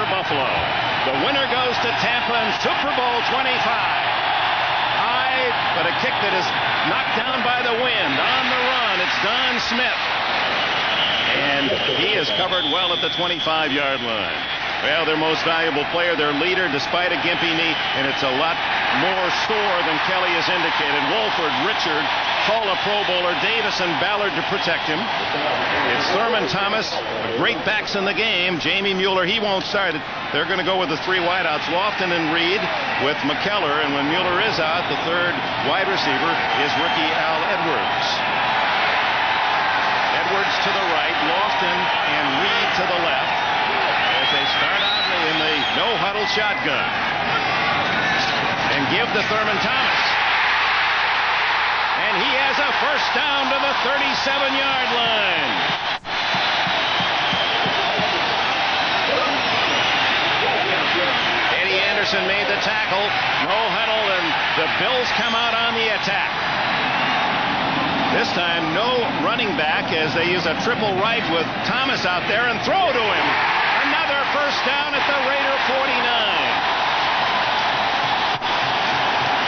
Buffalo. The winner goes to Tampa in Super Bowl 25. High, but a kick that is knocked down by the wind. On the run, it's Don Smith. And he is covered well at the 25-yard line. Well, their most valuable player, their leader, despite a gimpy knee, and it's a lot more sore than Kelly has indicated. Wolford, Richard, called a Pro Bowler, Davis and Ballard to protect him. It's Thurman Thomas, great backs in the game. Jamie Mueller, he won't start it. They're going to go with the three wideouts, Lofton and Reed with McKellar, and when Mueller is out, the third wide receiver is rookie Al Edwards. Edwards to the right, Lofton and Reed to the left. They start out in the no-huddle shotgun and give to Thurman Thomas. And he has a first down to the 37-yard line. Eddie Anderson made the tackle. No huddle, and the Bills come out on the attack. This time, no running back as they use a triple right with Thomas out there and throw to him. Another first down at the Raider 49.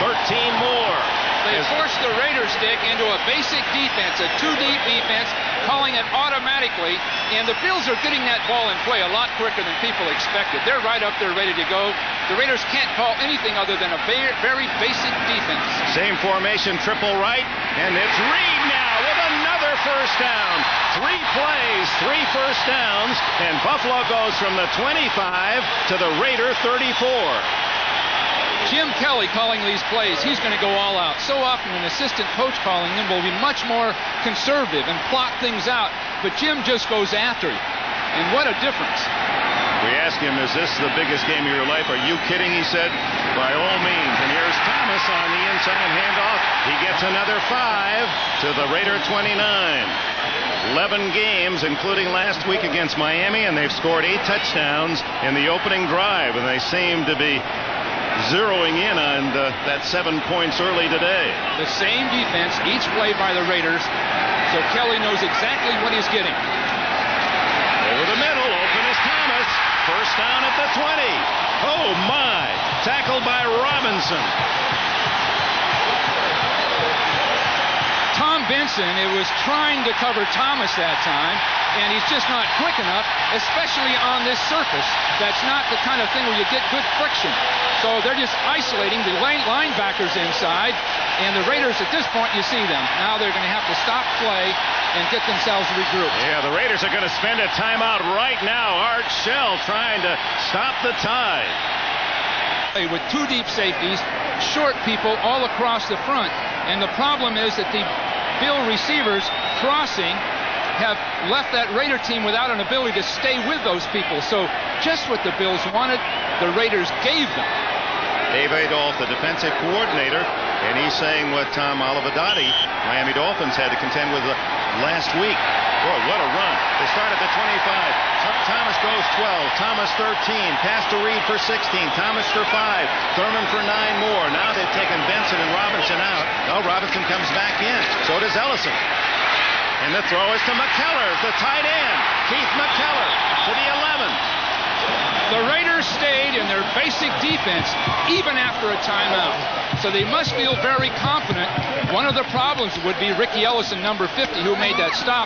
13 more. They forced the Raiders, Dick, into a basic defense, a two-deep defense, calling it automatically, and the Bills are getting that ball in play a lot quicker than people expected. They're right up there ready to go. The Raiders can't call anything other than a very basic defense. Same formation, triple right, and it's Reed now with another first down. 3 plays, 3 first downs, and Buffalo goes from the 25 to the Raider 34. Jim Kelly calling these plays. He's going to go all out. So often an assistant coach calling them will be much more conservative and plot things out, but Jim just goes after him. And what a difference. We asked him, is this the biggest game of your life? Are you kidding? He said, by all means. And here's Thomas on the inside handoff. He gets another 5 to the Raider 29. 11 games, including last week against Miami, and they've scored 8 touchdowns in the opening drive, and they seem to be zeroing in on that 7 points early today. The same defense, each play by the Raiders, so Kelly knows exactly what he's getting. Over the middle, open is Thomas. First down at the 20. Oh, my. Tackled by Robinson. Tom Benson, it was trying to cover Thomas that time, and he's just not quick enough, especially on this surface. That's not the kind of thing where you get good friction. So they're just isolating the linebackers inside, and the Raiders at this point, you see them. Now they're going to have to stop play and get themselves regrouped. Yeah, the Raiders are going to spend a timeout right now. Art Shell trying to stop the tide. With 2 deep safeties, short people all across the front. And the problem is that the Bill receivers crossing have left that Raider team without an ability to stay with those people. So just what the Bills wanted, the Raiders gave them. Dave Adolph, the defensive coordinator, and he's saying what Tom Olivadotti, Miami Dolphins, had to contend with last week. Boy, what a run. They start at the 25. Thomas goes 12. Thomas 13. Pass to Reed for 16. Thomas for 5. Thurman for 9 more. Now they've taken Benson and Robinson out. Oh, Robinson comes back in. So does Ellison. And the throw is to McKellar, the tight end. Keith McKellar to the 11. The Raiders stayed in their basic defense even after a timeout. So they must feel very confident. One of the problems would be Ricky Ellison, number 50, who made that stop.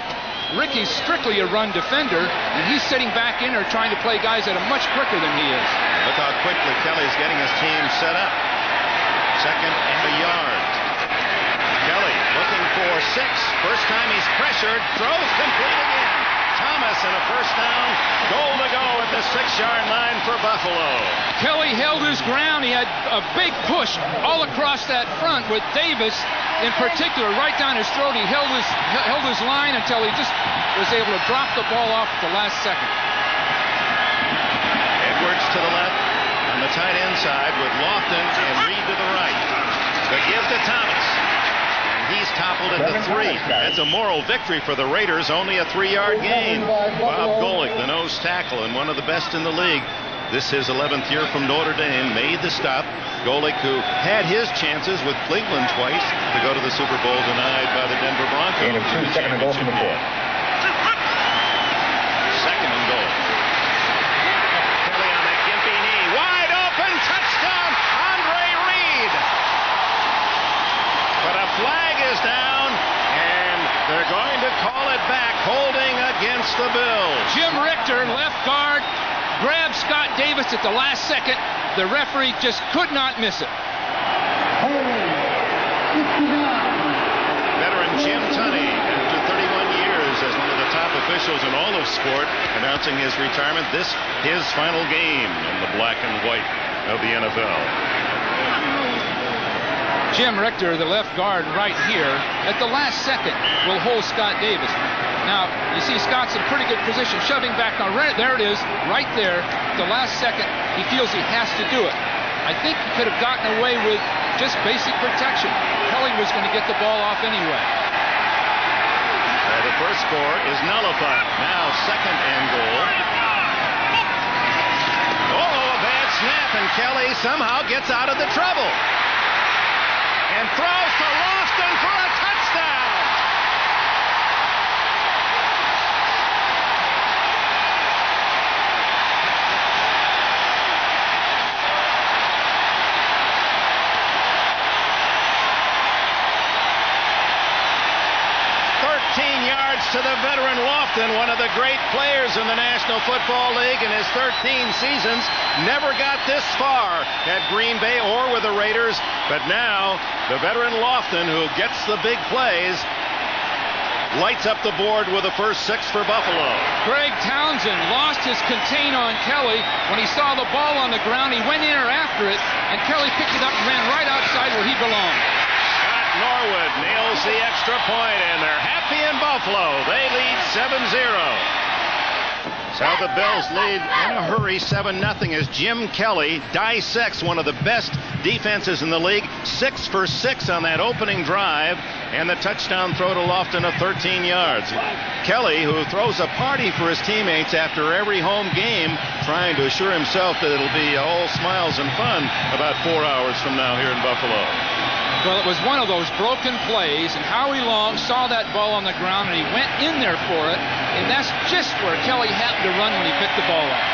Ricky's strictly a run defender, and he's sitting back in there trying to play guys that are much quicker than he is. Look how quickly Kelly's getting his team set up. 2nd and a yard. Kelly looking for 6. First time he's pressured. Throws complete again. Thomas and a first down. Goal to go at the 6-yard line for Buffalo. Kelly held his ground. He had a big push all across that front with Davis in particular right down his throat. He held his line until he just was able to drop the ball off at the last second. Edwards to the left on the tight end side with Lofton and Reed to the right. The give to Thomas. He's toppled at the 3. That's a moral victory for the Raiders. Only a 3-yard gain. Bob Golick, the nose tackle and one of the best in the league. This his 11th year from Notre Dame, made the stop. Golick, who had his chances with Cleveland twice to go to the Super Bowl, denied by the Denver Broncos. Gain of 2, second and goal from the 4. Second and goal. Kelly on the just at the last second. The referee just could not miss it. Veteran Jim Tunney, after 31 years as one of the top officials in all of sport, announcing his retirement. This his final game in the black and white of the NFL. Jim Richter, the left guard right here, at the last second will hold Scott Davis. Now, you see Scott's in pretty good position, shoving back. Now, there it is, right there. The last second, he feels he has to do it. I think he could have gotten away with just basic protection. Kelly was going to get the ball off anyway. The first score is nullified. Now, second and goal. Oh, a bad snap, and Kelly somehow gets out of the trouble. And throws to Lofton for a touchdown. To the veteran Lofton, one of the great players in the National Football League in his 13 seasons, never got this far at Green Bay or with the Raiders. But now, the veteran Lofton, who gets the big plays, lights up the board with the first 6 for Buffalo. Greg Townsend lost his contain on Kelly. When he saw the ball on the ground, he went in or after it, and Kelly picked it up and ran right outside where he belonged. Norwood nails the extra point, and they're happy in Buffalo. They lead 7-0. So the Bills lead in a hurry 7-0 as Jim Kelly dissects one of the best defenses in the league. 6 for 6 on that opening drive, and the touchdown throw to Lofton of 13 yards. Kelly, who throws a party for his teammates after every home game, trying to assure himself that it'll be all smiles and fun about 4 hours from now here in Buffalo. Well, it was one of those broken plays, and Howie Long saw that ball on the ground, and he went in there for it, and that's just where Kelly happened to run when he picked the ball up.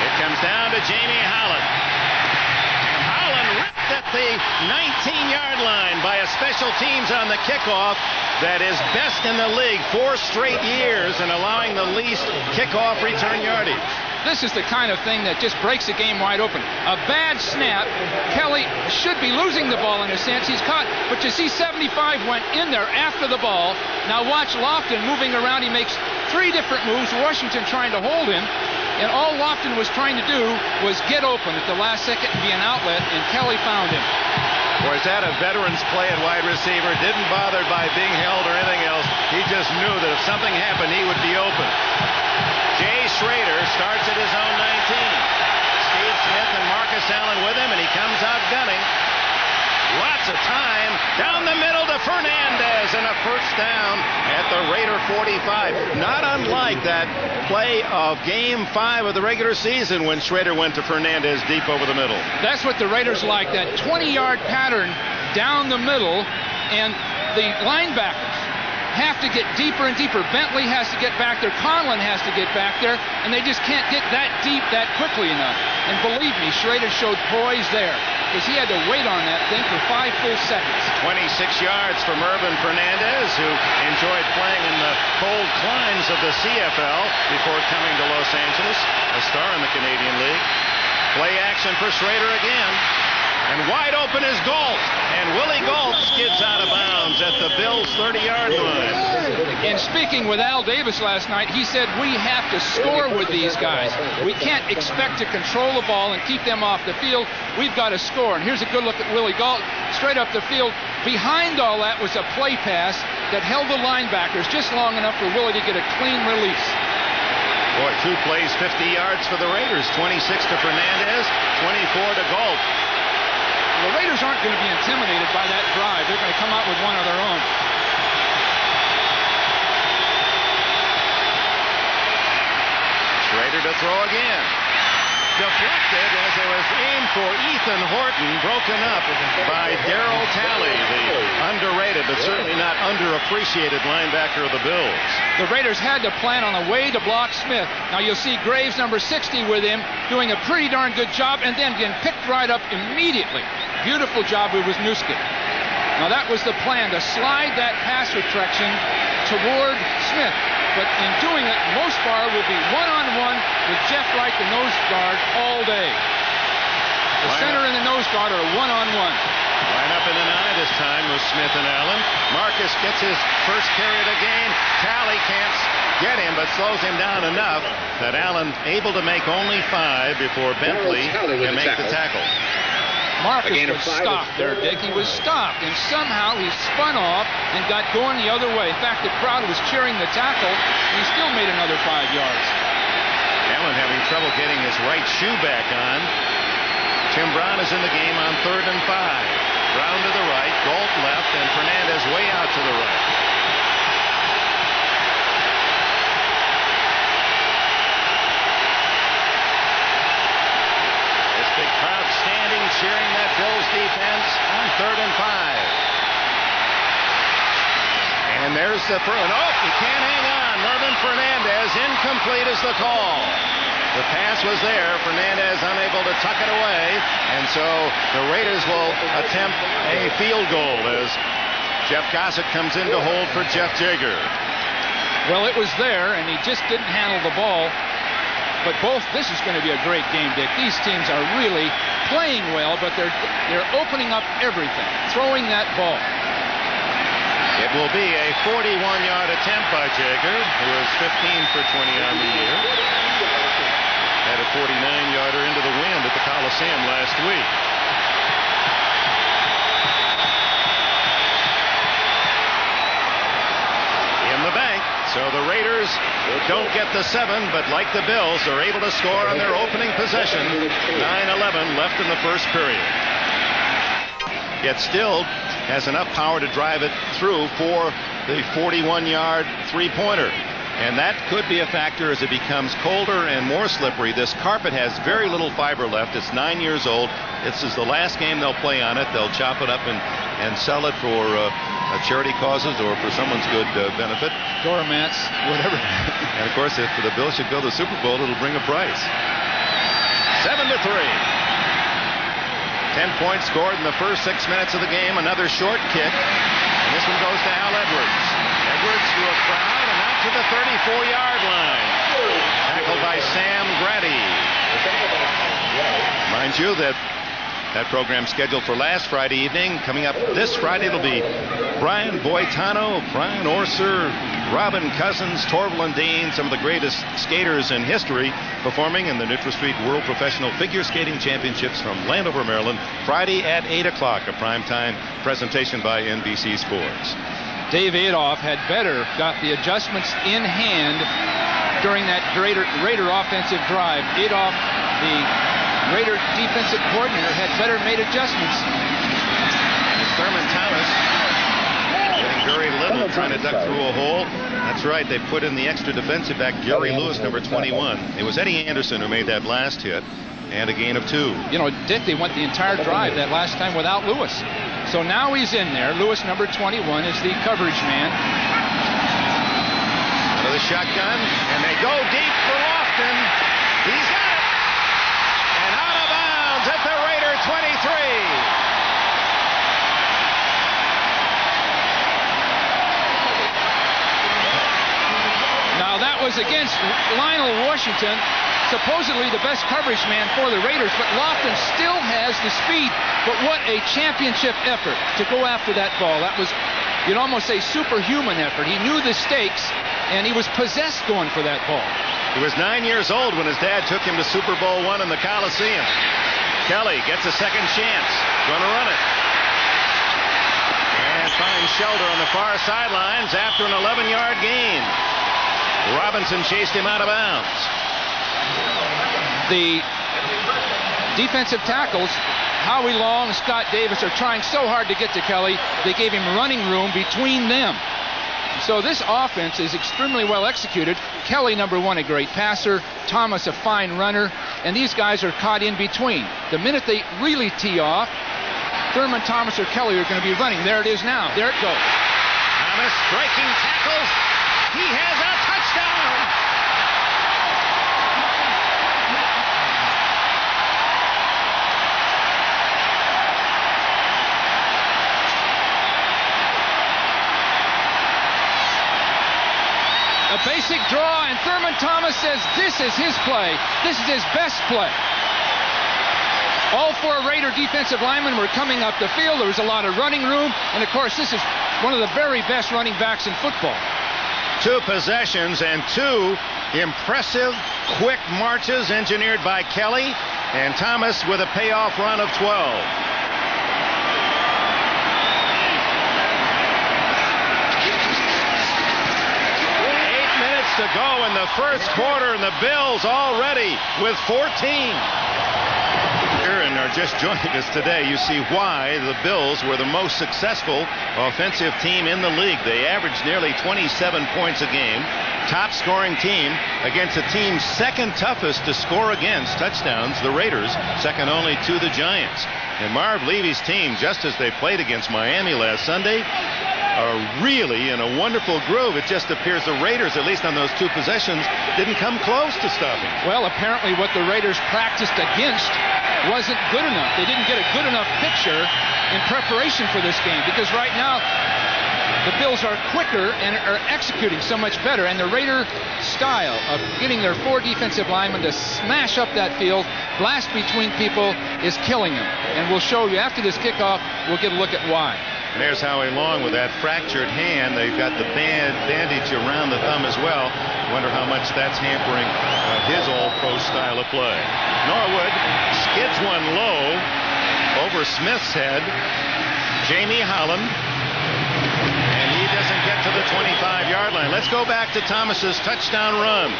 It comes down to Jamie Holland. And Holland ripped at the 19-yard line by a special teams on the kickoff that is best in the league 4 straight years and allowing the least kickoff return yardage. This is the kind of thing that just breaks the game wide open. A bad snap. Kelly should be losing the ball in a sense. He's caught, but you see 75 went in there after the ball. Now watch Lofton moving around. He makes 3 different moves. Washington trying to hold him, and all Lofton was trying to do was get open at the last second and be an outlet, and Kelly found him. Or is that a veteran's play at wide receiver? Didn't bother by being held or anything else. He just knew that if something happened, he would be open. Jay Schrader starts at his own 19. Steve Smith and Marcus Allen with him, and he comes out gunning. Lots of time. Down the middle to Fernandez, and a first down at the Raider 45. Not unlike that play of Game 5 of the regular season when Schrader went to Fernandez deep over the middle. That's what the Raiders like, that 20-yard pattern down the middle, and the linebackers have to get deeper and deeper. Bentley has to get back there. Conlon has to get back there, and they just can't get that deep that quickly enough. And believe me, Schrader showed poise there, because he had to wait on that thing for 5 full seconds. 26 yards from Urban Fernandez, who enjoyed playing in the cold climes of the CFL before coming to Los Angeles, a star in the Canadian League. Play action for Schrader again. And wide open is Galt. And Willie Galt skids out of bounds at the Bills' 30-yard line. And speaking with Al Davis last night, he said we have to score with these guys. We can't expect to control the ball and keep them off the field. We've got to score. And here's a good look at Willie Galt straight up the field. Behind all that was a play pass that held the linebackers just long enough for Willie to get a clean release. Boy, 2 plays, 50 yards for the Raiders. 26 to Fernandez, 24 to Galt. The Raiders aren't going to be intimidated by that drive. They're going to come out with one of their own. Schrader to throw again. Deflected as it was aimed for Ethan Horton, broken up by Darryl Talley, the underrated but certainly not underappreciated linebacker of the Bills. The Raiders had to plan on a way to block Smith. Now you'll see Graves, number 60, with him, doing a pretty darn good job, and then getting picked right up immediately. Beautiful job with Wisniewski. Now that was the plan, to slide that pass retraction toward Smith. But in doing it, Mosbar will be one-on-one with Jeff Wright, the nose guard, all day. The center and the nose guard are one-on-one. Line up in an eye this time with Smith and Allen. Marcus gets his first carry of the game. Talley can't get him, but slows him down enough that Allen able to make only 5 before Bentley can make the tackle. Marcus was stopped there, Dick. He was stopped, and somehow he spun off and got going the other way. In fact, the crowd was cheering the tackle, and he still made another 5 yards. Allen having trouble getting his right shoe back on. Tim Brown is in the game on 3rd and 5. Brown to the right, Galt left, and Fernandez way out to the right. This big crowd standing, cheering that Bills defense on 3rd and 5. And there's the throw. Oh, he can't hang on. Mervin Fernandez, incomplete is the call. The pass was there. Fernandez unable to tuck it away. And so the Raiders will attempt a field goal as Jeff Gossett comes in to hold for Jeff Jaeger. Well, it was there, and he just didn't handle the ball. But this is going to be a great game, Dick. These teams are really playing well, but they're opening up everything, throwing that ball. It will be a 41-yard attempt by Jaeger, who is 15 for 20 on the year. Had a 49-yarder into the wind at the Coliseum last week. In the bank, so the Raiders don't get the 7, but like the Bills, are able to score on their opening possession. 9:11 left in the first period. Yet still has enough power to drive it through for the 41-yard three-pointer. And that could be a factor as it becomes colder and more slippery. This carpet has very little fiber left. It's 9 years old. This is the last game they'll play on it. They'll chop it up and sell it for charity causes or for someone's good benefit. Doormats, whatever. And of course, if the Bills should go to the Super Bowl, it'll bring a price. 7-3. 10 points scored in the first 6 minutes of the game. Another short kick. And this one goes to Al Edwards. Edwards through a crowd and out to the 34-yard line. Tackled by Sam Grady. Mind you that program's scheduled for last Friday evening. Coming up this Friday, it'll be Brian Boitano, Brian Orser, Robin Cousins, Torval Dean, some of the greatest skaters in history, performing in the Neutral Street World Professional Figure Skating Championships from Landover, Maryland, Friday at 8 o'clock, a primetime presentation by NBC Sports. Dave Adolph had better got the adjustments in hand during that Raider offensive drive. Adolph, the Raider defensive coordinator, had better made adjustments. And Thurman Thomas getting very little, trying to duck through a hole. That's right, they put in the extra defensive back, Jerry Lewis, number 21. It was Eddie Anderson who made that last hit, and a gain of 2. You know, Dick, they went the entire drive that last time without Lewis. So now he's in there. Lewis, number 21, is the coverage man. Out of the shotgun, and they go deep for Lofton. He's got it! And out of bounds at the Raider 23. Now that was against Lionel Washington, supposedly the best coverage man for the Raiders, but Lofton still has the speed. But what a championship effort to go after that ball. That was, you'd almost say, superhuman effort. He knew the stakes, and he was possessed going for that ball. He was 9 years old when his dad took him to Super Bowl I in the Coliseum. Kelly gets a second chance. Going to run it. And finds shelter on the far sidelines after an 11-yard gain. Robinson chased him out of bounds. The defensive tackles, Howie Long and Scott Davis, are trying so hard to get to Kelly. They gave him running room between them. So this offense is extremely well executed. Kelly, number 1, a great passer. Thomas, a fine runner. And these guys are caught in between. The minute they really tee off, Thurman Thomas or Kelly are going to be running. There it is now. There it goes. Thomas striking tackles. He has a touchdown. a basic draw, and Thurman Thomas says this is his play. This is his best play. All four Raider defensive linemen were coming up the field. There was a lot of running room, and of course this is one of the very best running backs in football. 2 possessions and 2 impressive quick marches engineered by Kelly, and Thomas with a payoff run of 12. To go in the first quarter, and the Bills already with 14. Aaron are just joining us today. You see why the Bills were the most successful offensive team in the league. They averaged nearly 27 points a game. Top scoring team against a team second toughest to score against touchdowns, the Raiders, second only to the Giants. And Marv Levy's team, just as they played against Miami last Sunday, are really in a wonderful groove. It just appears the Raiders, at least on those 2 possessions, didn't come close to stopping. Well, apparently what the Raiders practiced against wasn't good enough. They didn't get a good enough picture in preparation for this game, because right now the Bills are quicker and are executing so much better, and the Raider style of getting their 4 defensive linemen to smash up that field, blast between people, is killing them. And we'll show you after this kickoff, we'll get a look at why. And there's Howie Long with that fractured hand. They've got the bandage around the thumb as well. Wonder how much that's hampering his all-pro style of play. Norwood skids one low over Smith's head. Jamie Holland. And he doesn't get to the 25-yard line. Let's go back to Thomas's touchdown run.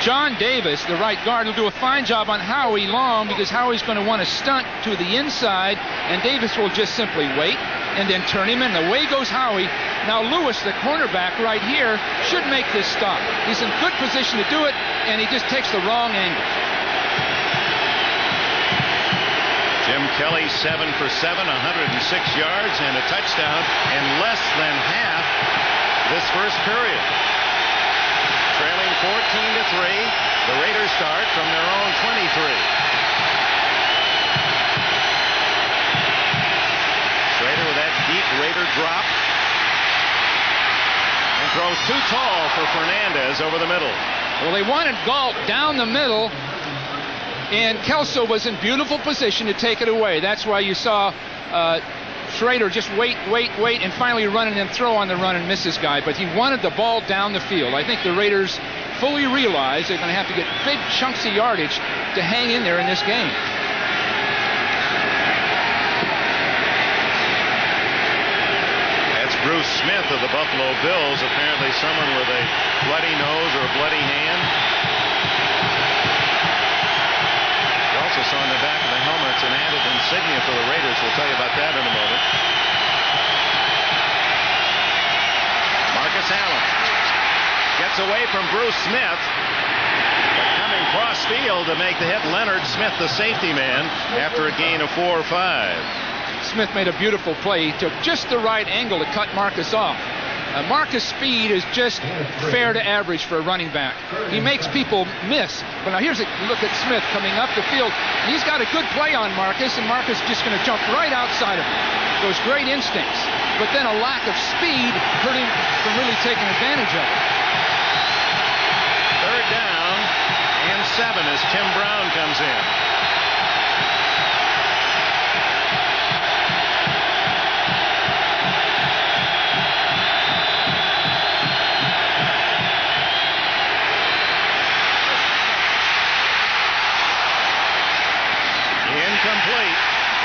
John Davis, the right guard, will do a fine job on Howie Long, because Howie's going to want to stunt to the inside, and Davis will just simply wait and then turn him in. Away goes Howie. Now Lewis, the cornerback right here, should make this stop. He's in good position to do it, and he just takes the wrong angle. Jim Kelly 7 for 7, 106 yards and a touchdown in less than half this first period. Trailing 14-3, the Raiders start from their own 23. Schrader with that deep Raider drop, and throws too tall for Fernandez over the middle. Well, they wanted Galt down the middle, and Kelso was in beautiful position to take it away. That's why you saw Schrader just wait, and finally run and then throw on the run and miss his guy. But he wanted the ball down the field. I think the Raiders fully realize they're going to have to get big chunks of yardage to hang in there in this game. That's Bruce Smith of the Buffalo Bills, apparently someone with a bloody nose or a bloody hand. You also saw on the back of the helmets an added insignia for the Raiders. We'll tell you about that in a moment. Marcus Allen gets away from Bruce Smith, but coming cross field to make the hit, Leonard Smith, the safety man, after a gain of 4 or 5. Smith made a beautiful play. He took just the right angle to cut Marcus off. Marcus' speed is just fair to average for a running back. He makes people miss. But now here's a look at Smith coming up the field. He's got a good play on Marcus, and Marcus is just going to jump right outside of him. Those great instincts. But then a lack of speed hurt him from really taking advantage of it. Third down and 7 as Tim Brown comes in. Incomplete,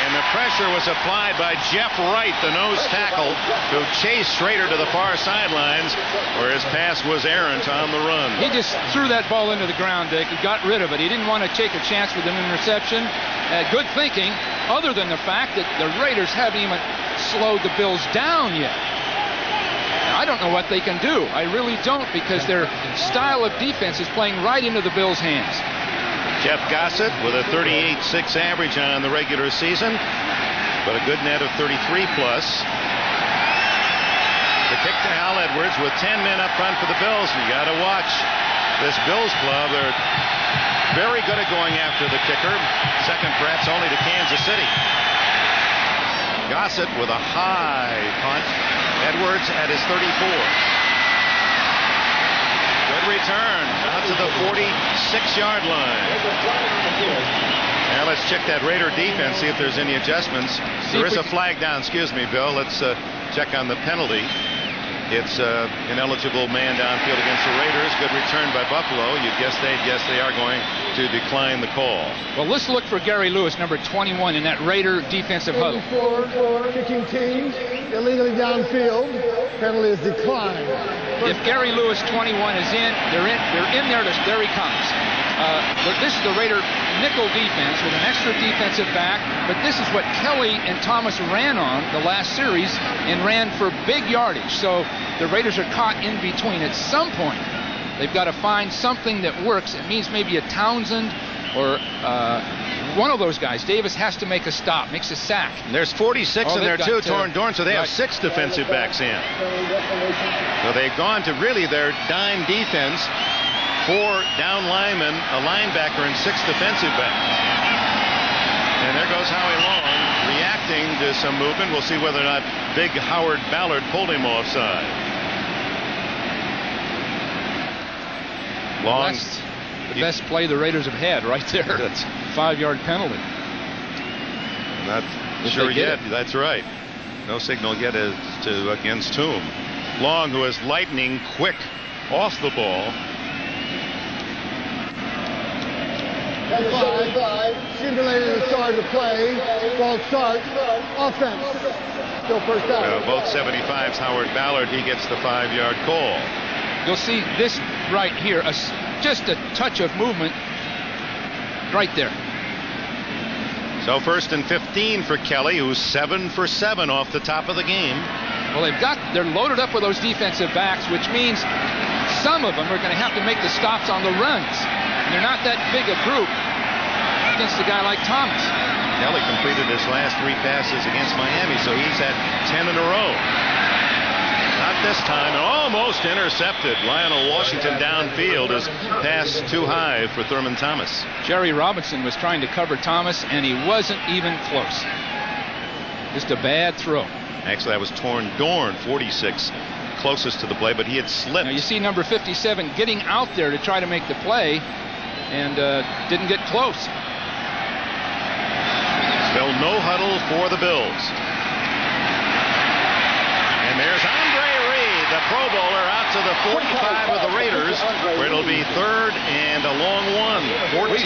and the pressure was applied by Jeff Wright, the nose tackle, who chased Schrader to the far sidelines, where his pass was errant on the run. He just threw that ball into the ground, Dick. He got rid of it. He didn't want to take a chance with an interception. Good thinking, other than the fact that the Raiders haven't even slowed the Bills down yet. I don't know what they can do. I really don't, because their style of defense is playing right into the Bills' hands. Jeff Gossett with a 38.6 average on the regular season, but a good net of 33+. The kick to Hal Edwards with 10 men up front for the Bills. You got to watch this Bills club. They're very good at going after the kicker, second perhaps only to Kansas City. Gossett with a high punt. Edwards at his 34. Good return out to the 46-yard line. Now let's check that Raider defense, see if there's any adjustments. There is a flag down. Excuse me, Bill. Let's check on the penalty. It's ineligible man downfield against the Raiders. Good return by Buffalo. You'd guess they are going to decline the call. Well, let's look for Gary Lewis, number 21, in that Raider defensive huddle. Kicking team illegally downfield. Penalty is declined. If Gary Lewis 21 is in, they're in there. There he comes. This is the Raider nickel defense with an extra defensive back, but this is what Kelly and Thomas ran on the last series and ran for big yardage. So the Raiders are caught in between. At some point, they've got to find something that works. It means maybe a Townsend or one of those guys. Davis has to make a stop, makes a sack. And there's 46 in there too, Torn Dorn, so they have 6 defensive backs in. So they've gone to really their dime defense. 4 down linemen, a linebacker, and 6 defensive backs. And there goes Howie Long reacting to some movement. We'll see whether or not big Howard Ballard pulled him offside. Long. That's the best play the Raiders have had right there. That's 5-yard penalty. Not sure yet. That's right. No signal yet as to against whom. Long, who is lightning quick off the ball. Simulated the start of the play. Ball start. Offense. Still first down. Both 75s. Howard Ballard, he gets the 5-yard call. You'll see this right here. Just a touch of movement right there. So 1st and 15 for Kelly, who's 7 for 7 off the top of the game. Well, they're loaded up with those defensive backs, which means some of them are going to have to make the stops on the runs. And they're not that big a group against a guy like Thomas. Kelly completed his last 3 passes against Miami, so he's had 10 in a row. Not this time, and almost intercepted. Lionel Washington downfield is pass too high for Thurman Thomas. Jerry Robinson was trying to cover Thomas, and he wasn't even close. Just a bad throw. Actually, that was Torn Dorn, 46, closest to the play, but he had slipped. Now you see number 57 getting out there to try to make the play, and didn't get close. Still no huddle for the Bills. And there's Andre Reed, the Pro Bowler, out to the 45 of the Raiders, where it'll be 3rd and a long one, 14.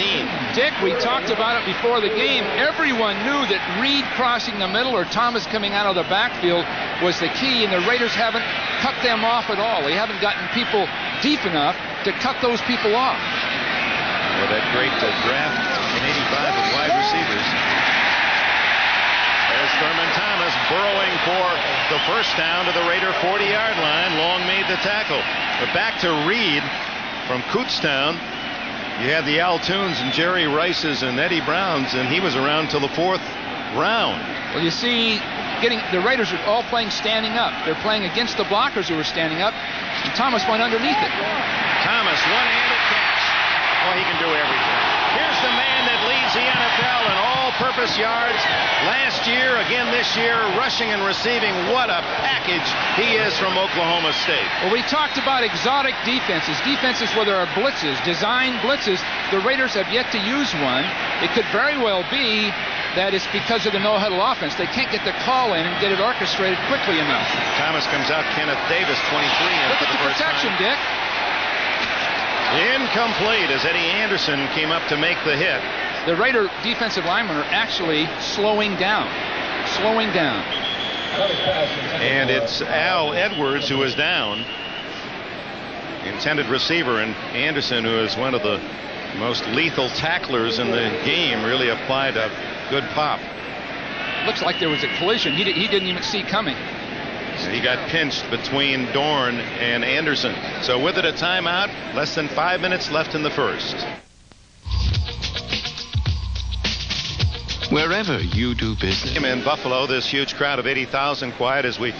Dick, we talked about it before the game. Everyone knew that Reed crossing the middle or Thomas coming out of the backfield was the key, and the Raiders haven't cut them off at all. They haven't gotten people deep enough to cut those people off. Well, that great draft in 85 of wide receivers. There's Thurman Thomas burrowing for the first down to the Raider 40-yard line. Long made the tackle. But back to Reed from Kutztown. You had the Al Toons and Jerry Rices and Eddie Browns, and he was around till the 4th round. Well, you see, the Raiders are all playing standing up. They're playing against the blockers who were standing up, and Thomas went underneath it. Thomas, one-handed catch. Well, he can do everything. Here's the man that leads the NFL in all-purpose yards last year, again this year, rushing and receiving. What a package he is from Oklahoma State. Well, we talked about exotic defenses where there are blitzes, design blitzes. The Raiders have yet to use one. It could very well be that it's because of the no-huddle offense. They can't get the call in and get it orchestrated quickly enough. Thomas comes out, Kenneth Davis, 23. Look at the protection, Dick. Incomplete as Eddie Anderson came up to make the hit. The Raider defensive linemen are actually slowing down. And it's Al Edwards who is down. Intended receiver, and Anderson, who is one of the most lethal tacklers in the game, really applied a good pop. Looks like there was a collision he didn't even see coming. He got pinched between Dorn and Anderson. So with it a timeout, less than 5 minutes left in the first. Wherever you do business. In Buffalo, this huge crowd of 80,000 quiet as we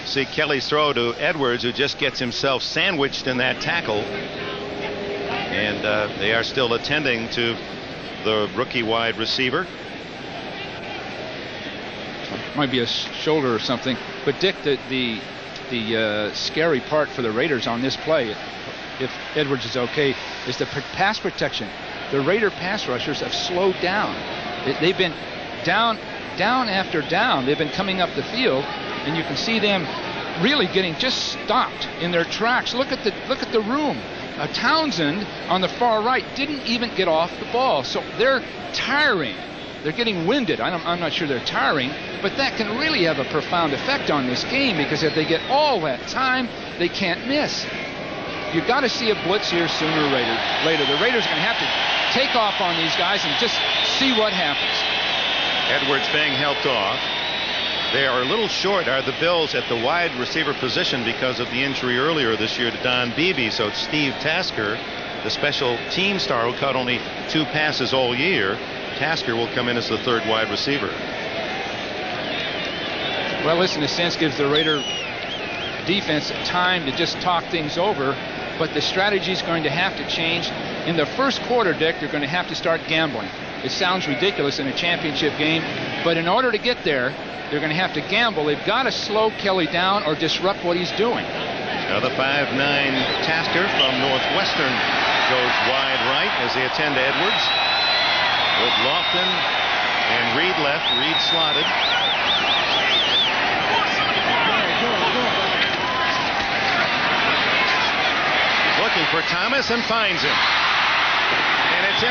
see Kelly's throw to Edwards, who just gets himself sandwiched in that tackle. And they are still attending to the rookie wide receiver. might be a shoulder or something. But Dick, the scary part for the Raiders on this play, if Edwards is okay, is the pass protection. The Raider pass rushers have slowed down. They've been down after down. They've been coming up the field, and you can see them really getting just stopped in their tracks. Look at the room. Townsend on the far right didn't even get off the ball, so they're tiring. They're getting winded. I'm not sure they're tiring, but that can really have a profound effect on this game, because if they get all that time, they can't miss. You've got to see a blitz here sooner or later. The Raiders are going to have to take off on these guys and just see what happens. Edwards being helped off. They are a little short, are the Bills, at the wide receiver position because of the injury earlier this year to Don Beebe. So it's Steve Tasker, the special team star who caught only 2 passes all year. Tasker will come in as the 3rd wide receiver. Well, this in a sense gives the Raider defense time to just talk things over, but the strategy is going to have to change. In the first quarter, Dick, they're going to have to start gambling. It sounds ridiculous in a championship game, but in order to get there, they're going to have to gamble. They've got to slow Kelly down or disrupt what he's doing. Now the 5'9" Tasker from Northwestern goes wide right as they attend to Edwards. With Lofton and Reed left, Reed slotted. Looking for Thomas and finds him. And it's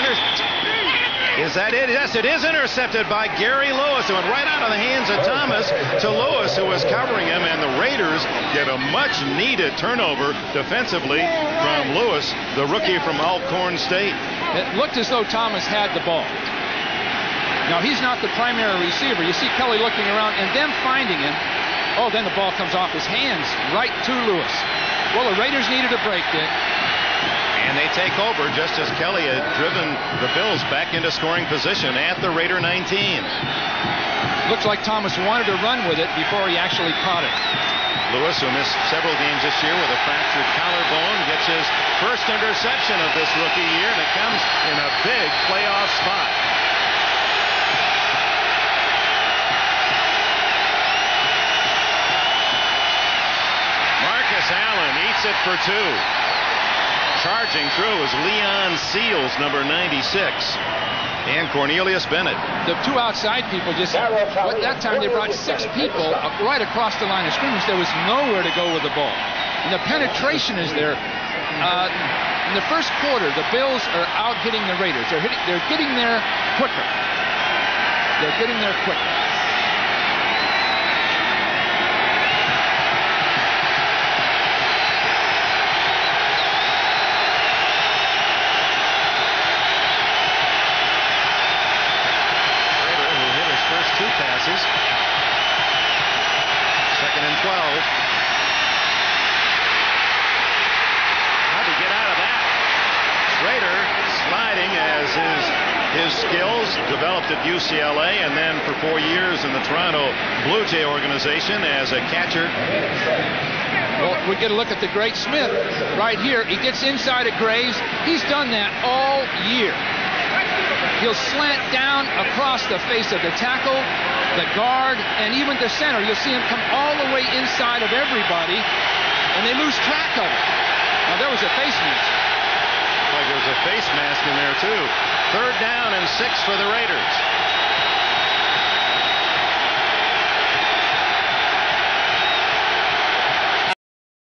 Is that it? Yes, it is intercepted by Gary Lewis. It went right out of the hands of Thomas to Lewis, who was covering him, and the Raiders get a much-needed turnover defensively from Lewis, the rookie from Alcorn State. It looked as though Thomas had the ball. Now, he's not the primary receiver. You see Kelly looking around and them finding him. Oh, then the ball comes off his hands right to Lewis. Well, the Raiders needed a break, Dick. And they take over just as Kelly had driven the Bills back into scoring position at the Raider 19. Looks like Thomas wanted to run with it before he actually caught it. Lewis, who missed several games this year with a fractured collarbone, gets his first interception of this rookie year, and it comes in a big playoff spot. Marcus Allen eats it for 2. Charging through is Leon Seals, number 96, and Cornelius Bennett. The 2 outside people just, at that time they brought 6 people right across the line of scrimmage. There was nowhere to go with the ball. And the penetration is there. In the first quarter, the Bills are out hitting the Raiders. They're getting there quicker. They're getting there quicker. Passes. 2nd and 12. How'd he get out of that? Schrader sliding as his skills developed at UCLA and then for 4 years in the Toronto Blue Jay organization as a catcher. Well, we get a look at the great Smith right here. He gets inside of Graves. He's done that all year. He'll slant down across the face of the tackle, the guard, and even the center. You'll see him come all the way inside of everybody, and they lose track of it. Now, there was a face mask. Like there was a face mask in there, too. 3rd down and 6 for the Raiders.